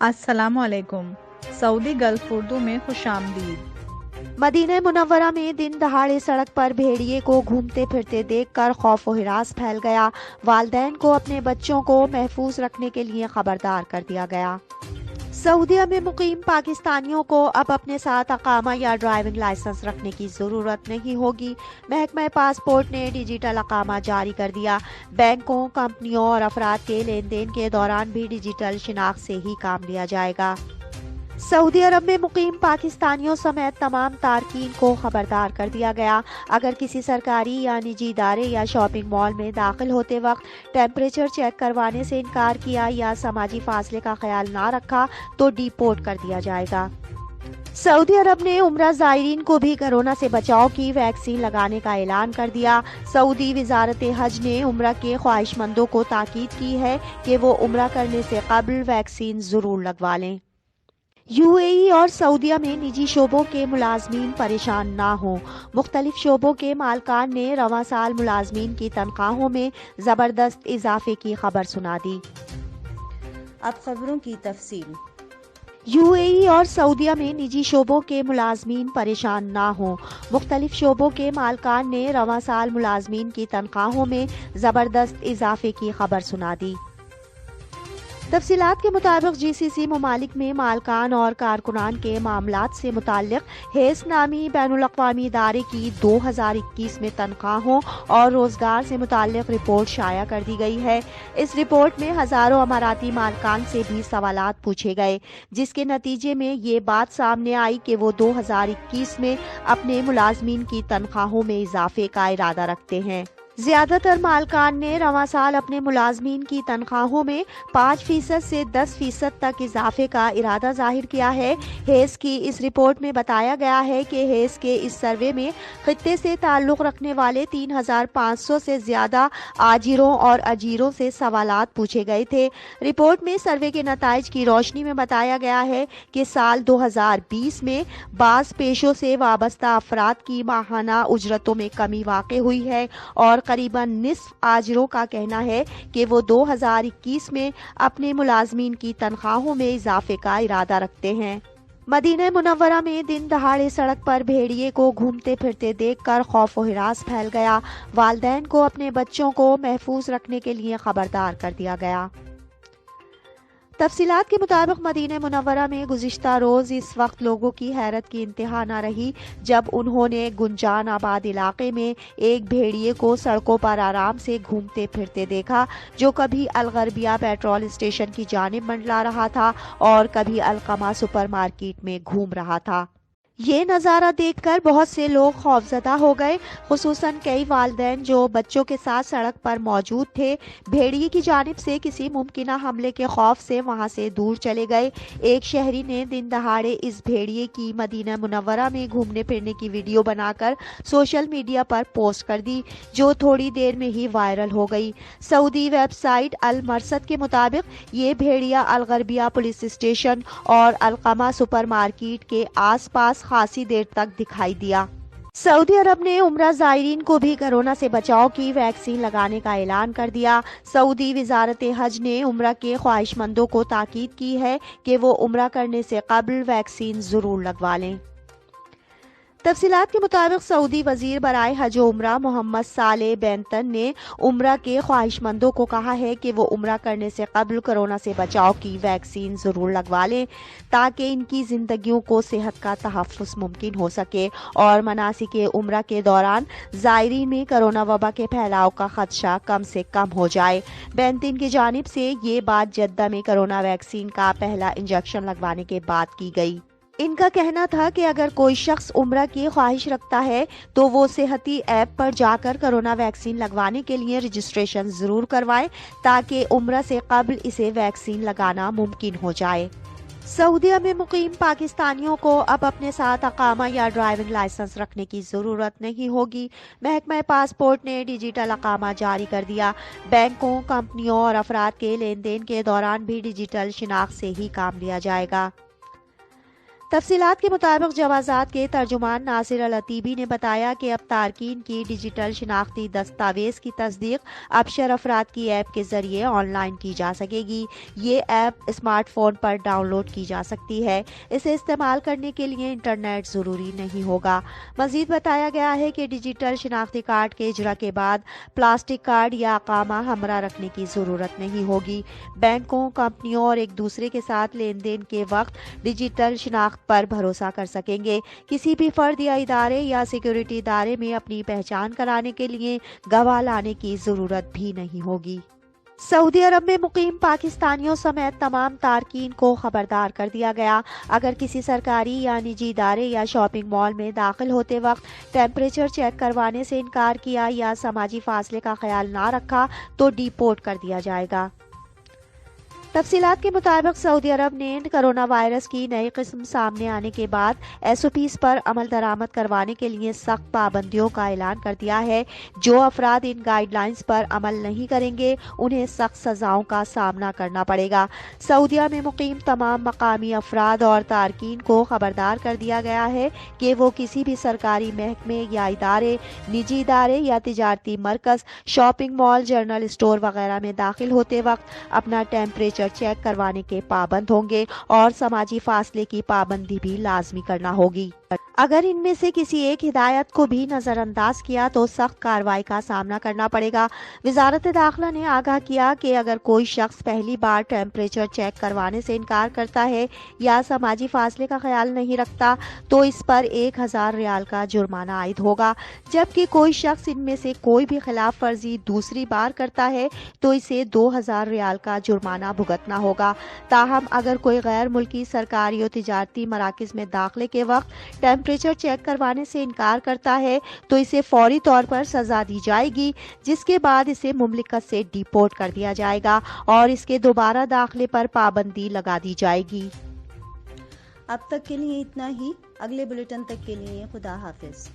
अस्सलाम वालेकुम। Saudi gulf Urdu में खुश आमदीद। मदीना मुनव्वरा में दिन दहाड़े सड़क पर भेड़िए को घूमते फिरते देखकर खौफ व हिरास फैल गया। वालिदैन को अपने बच्चों को महफूज रखने के लिए खबरदार कर दिया गया। सऊदीया में मुकीम पाकिस्तानियों को अब अपने साथ अकामा या ड्राइविंग लाइसेंस रखने की ज़रूरत नहीं होगी। महकमा पासपोर्ट ने डिजिटल अकामा जारी कर दिया। बैंकों, कंपनियों और अफराद के लेन देन के दौरान भी डिजिटल शिनाख्त से ही काम लिया जाएगा। सऊदी अरब में मुकीम पाकिस्तानियों समेत तमाम तारकीन को खबरदार कर दिया गया। अगर किसी सरकारी या निजी इदारे या शॉपिंग मॉल में दाखिल होते वक्त टेम्परेचर चेक करवाने से इनकार किया या समाजी फासले का ख्याल ना रखा तो डिपोर्ट कर दिया जाएगा। सऊदी अरब ने उम्रा ज़ायरीन को भी कोरोना से बचाव की वैक्सीन लगाने का ऐलान कर दिया। सऊदी वजारत हज ने उम्रा के ख्वाहिशमंदों को ताकीद की है कि वो उम्रा करने से कबल वैक्सीन ज़रूर लगवा लें। यूएई और सऊदीया में निजी शोबों के मुलाजमीन परेशान ना हों। मुख्तलिफ शोबों के मालकान ने रवां साल मुलाजमीन की तनख्वाहों में ज़बरदस्त इजाफे की खबर सुना दी। अब खबरों की तफसील। यूएई और सऊदीया में निजी शोबों के मुलाजमीन परेशान ना हों। मुख्तलिफ शोबों के मालकान ने रवां साल मुलाजमीन की तनख्वाहों में ज़बरदस्त इजाफे की खबर सुना दी। तफसीलात के मुताबिक जीसीसी ममालिक में मालकान और कारकुनान के मामलात से मुताल्लिक हेस नामी बैनुल अक़वामी इदारे की 2021 में तनख्वाहों और रोजगार से मुताल्लिक रिपोर्ट शाया कर दी गई है। इस रिपोर्ट में हजारों अमाराती मालकान से भी सवालात पूछे गए, जिसके नतीजे में ये बात सामने आई कि वो 2021 में अपने मुलाजमीन की तनख्वाहों में इजाफे का इरादा रखते हैं। ज्यादातर मालकान ने रवां साल अपने मुलाजमीन की तनख्वाहों में 5% से 10% तक इजाफे का इरादा जाहिर किया है। हेस की इस रिपोर्ट में बताया गया है कि हेस के इस सर्वे में खित्ते से ताल्लुक रखने वाले 3500 से ज्यादा आजिरों और अजीरों से सवालात पूछे गए थे। रिपोर्ट में सर्वे के नताइज की रोशनी में बताया गया है कि साल 2020 में बाज़ पेशों से वाबस्ता अफराद की माहाना उजरतों में कमी वाक़ हुई है और करीबन निस्फ आजिरों का कहना है कि वो 2021 में अपने मुलाजमीन की तनख्वाहों में इजाफे का इरादा रखते हैं। मदीना मुनव्वरा में दिन दहाड़े सड़क पर भेड़िए को घूमते फिरते देखकर खौफ व हिरास फैल गया। वालिदैन को अपने बच्चों को महफूज रखने के लिए खबरदार कर दिया गया। तफसीलात के मुताबिक मदीना मुनव्वरा में गुज़िश्ता रोज़ इस वक्त लोगों की हैरत की इंतहा न रही जब उन्होंने गुंजान आबाद इलाके में एक भेड़िए को सड़कों पर आराम से घूमते फिरते देखा, जो कभी अलगरबिया पेट्रोल स्टेशन की जानिब मंडला रहा था और कभी अलकमा सुपरमार्केट में घूम रहा था। ये नज़ारा देखकर बहुत से लोग खौफजदा हो गए, खुसूसन कई वालिदैन जो बच्चों के साथ सड़क पर मौजूद थे। भेड़िए की जानिब से किसी मुमकिना हमले के खौफ से वहां से दूर चले गए। एक शहरी ने दिन दहाड़े इस भेड़िए की मदीना मुनव्वरा में घूमने फिरने की वीडियो बनाकर सोशल मीडिया पर पोस्ट कर दी, जो थोड़ी देर में ही वायरल हो गई। सऊदी वेबसाइट अल मरसद के मुताबिक ये भेड़िया अलगरबिया पुलिस स्टेशन और अलकमा सुपरमार्केट के आसपास खासी देर तक दिखाई दिया। सऊदी अरब ने उम्रा ज़ायरीन को भी कोरोना से बचाव की वैक्सीन लगाने का ऐलान कर दिया। सऊदी वजारत हज ने उम्रा के ख्वाहिशमंदों को ताकीद की है कि वो उम्रा करने से कबल वैक्सीन जरूर लगवा लें। तफसीलात के मुताबिक सऊदी वजीर बराए हज उम्रा मोहम्मद सालेह बेंतन ने उम्रा के ख्वाहिशमंदों को कहा है कि वो उम्रा करने से कबल कोरोना से बचाव की वैक्सीन ज़रूर लगवा लें, ताकि इनकी ज़िंदगियों को सेहत का तहफ़्फ़ुज़ मुमकिन हो सके और मनासिक उम्रा के दौरान ज़ायरीन में कोरोना वबा के फैलाव का खदशा कम से कम हो जाए। बेंतन की जानिब से ये बात जद्दा में कोरोना वैक्सीन का पहला इंजेक्शन लगवाने के बाद की गई। इनका कहना था कि अगर कोई शख्स उम्रा की ख्वाहिश रखता है तो वो सेहती ऐप पर जाकर कोरोना वैक्सीन लगवाने के लिए रजिस्ट्रेशन जरूर करवाए, ताकि उम्रा से कबल इसे वैक्सीन लगाना मुमकिन हो जाए। सऊदीया में मुकीम पाकिस्तानियों को अब अपने साथ अकामा या ड्राइविंग लाइसेंस रखने की ज़रूरत नहीं होगी। महकमा पासपोर्ट ने डिजिटल अकामा जारी कर दिया। बैंकों, कंपनियों और अफराद के लेन देन के दौरान भी डिजिटल शिनाख्त से ही काम लिया जाएगा। تفصیلات کے مطابق جوازات کے ترجمان ناصر العتیبی نے بتایا کہ اب تارکین کی ڈیجیٹل شناختی دستاویز کی تصدیق ابشر افراد کی ایپ کے ذریعے آن لائن کی جا سکے گی۔ یہ ایپ اسمارٹ فون پر ڈاؤن لوڈ کی جا سکتی ہے۔ اسے استعمال کرنے کے لیے انٹرنیٹ ضروری نہیں ہوگا۔ مزید بتایا گیا ہے کہ ڈیجیٹل شناختی کارڈ کے اجرا کے بعد پلاسٹک کارڈ یا اقامہ ہمراہ رکھنے کی ضرورت نہیں ہوگی۔ بینکوں، کمپنیوں اور ایک دوسرے کے ساتھ لین دین کے وقت ڈیجیٹل شناخت پر بھروسہ کر سکیں گے۔ کسی بھی فرد یا ادارے یا سیکیورٹی ادارے میں اپنی پہچان کرانے کے لیے گواہ لانے کی ضرورت بھی نہیں ہوگی۔ سعودی عرب میں مقیم پاکستانیوں سمیت تمام تارکین کو خبردار کر دیا گیا، اگر کسی سرکاری یا نجی ادارے یا شاپنگ مال میں داخل ہوتے وقت ٹیمپریچر چیک کروانے سے انکار کیا یا سماجی فاصلے کا خیال نہ رکھا تو ڈیپورٹ کر دیا جائے گا۔ تفصیلات کے مطابق سعودی عرب نے کرونا وائرس کی نئی قسم سامنے آنے کے بعد ایس او پیز پر عمل درآمد کروانے کے لیے سخت پابندیوں کا اعلان کر دیا ہے۔ جو افراد ان گائیڈ لائنز پر عمل نہیں کریں گے انہیں سخت سزاؤں کا سامنا کرنا پڑے گا۔ سعودیہ میں مقیم تمام مقامی افراد اور تارکین کو خبردار کر دیا گیا ہے کہ وہ کسی بھی سرکاری محکمے یا ادارے، نجی ادارے یا تجارتی مرکز، شاپنگ مال، جنرل اسٹور وغیرہ میں داخل ہوتے وقت اپنا ٹیمپریچر چیک کروانے کے پابند ہوں گے اور سماجی فاصلے کی پابندی بھی لازمی کرنا ہوگی۔ اگر ان میں سے کسی ایک ہدایت کو بھی نظر انداز کیا تو سخت کارروائی کا سامنا کرنا پڑے گا۔ وزارت داخلہ نے آگاہ کیا کہ اگر کوئی شخص پہلی بار ٹیمپریچر چیک کروانے سے انکار کرتا ہے یا سماجی فاصلے کا خیال نہیں رکھتا تو اس پر 1000 ریال کا جرمانہ عائد ہوگا، جبکہ کوئی شخص ان میں سے کوئی بھی خلاف ورزی دوسری بار کرتا ہے تو اسے 2000 ریال کا جرمانہ بھگتنا ہوگا۔ تاہم اگر کوئی غیر ملکی سرکاری و تجارتی مراکز میں داخلے کے وقت ٹیمپریچر چیک کروانے سے انکار کرتا ہے تو اسے فوری طور پر سزا دی جائے گی، جس کے بعد اسے مملکت سے ڈیپورٹ کر دیا جائے گا اور اس کے دوبارہ داخلے پر پابندی لگا دی جائے گی۔ اب تک کے لیے اتنا ہی۔ اگلے بلیٹن تک کے لیے خدا حافظ۔